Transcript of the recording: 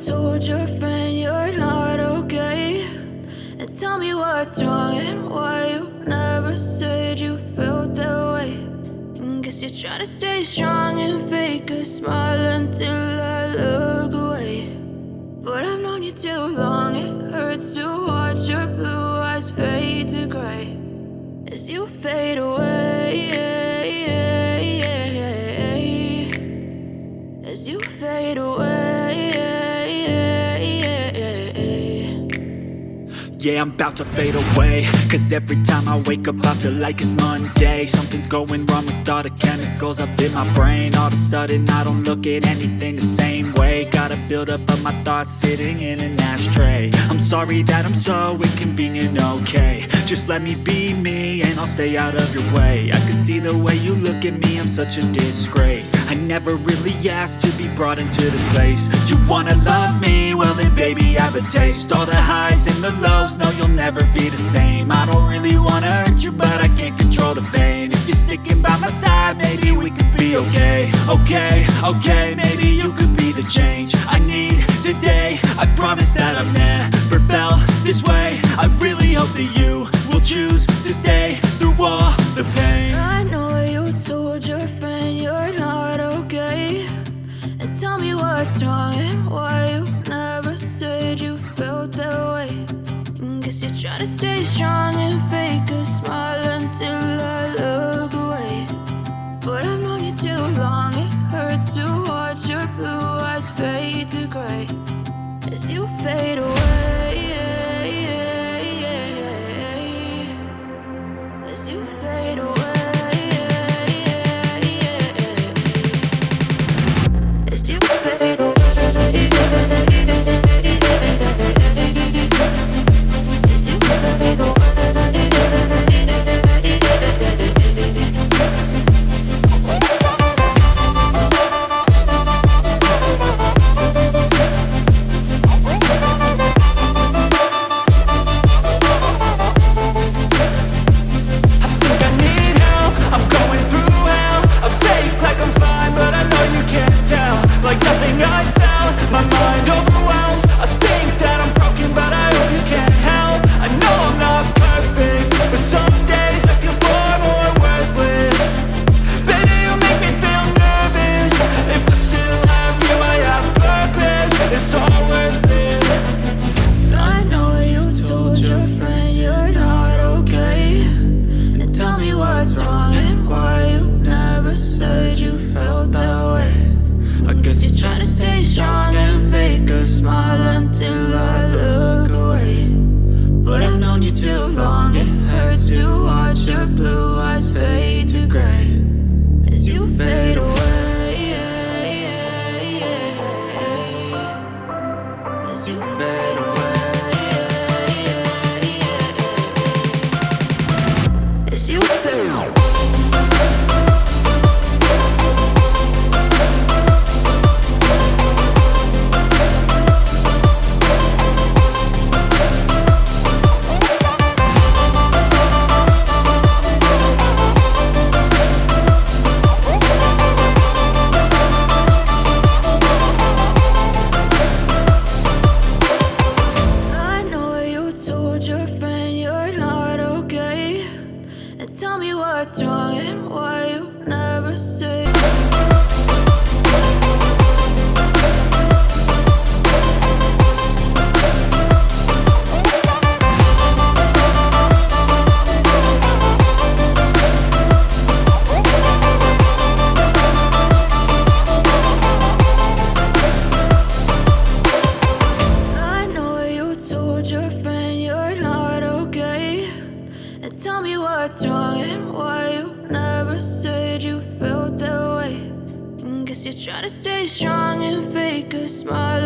told your friend you're not okay. And tell me what's wrong and why you never said you felt that way. And guess you're trying to stay strong and fake a smile until I look away. But I've known you too long, it hurts to watch your blue eyes fade to gray as you fade away, as you fade away. Yeah, I'm about to fade away, cause every time I wake up I feel like it's Monday. Something's going wrong with all the chemicals up in my brain. All of a sudden I don't look at anything the same way. Got a buildup of my thoughts sitting in an ashtray. I'm sorry that I'm so inconvenient, okay. Just let me be me and I'll stay out of your way. I can see the way you look at me, I'm such a disgrace. I never really asked to be brought into this place. You wanna love me? Well then baby have a taste. All the highs and the lows, no you'll never be the same. I don't really wanna hurt you but I can't control the pain. If you're sticking by my side maybe we could be okay. Okay, maybe you could be the change I need today. I promise that I've never felt this way. I really hope that you will choose to stay through all the pain. I know you told your friend you're not okay. And tell me what's wrong and why you never said you felt that way. And guess you're trying to stay strong and fake a smile until I look away. But I've known you too long, it hurts to watch your blue eyes fade to gray as you fade away, as you fade away, as you fade away, as you fade away. Trying to stay strong and fake a smile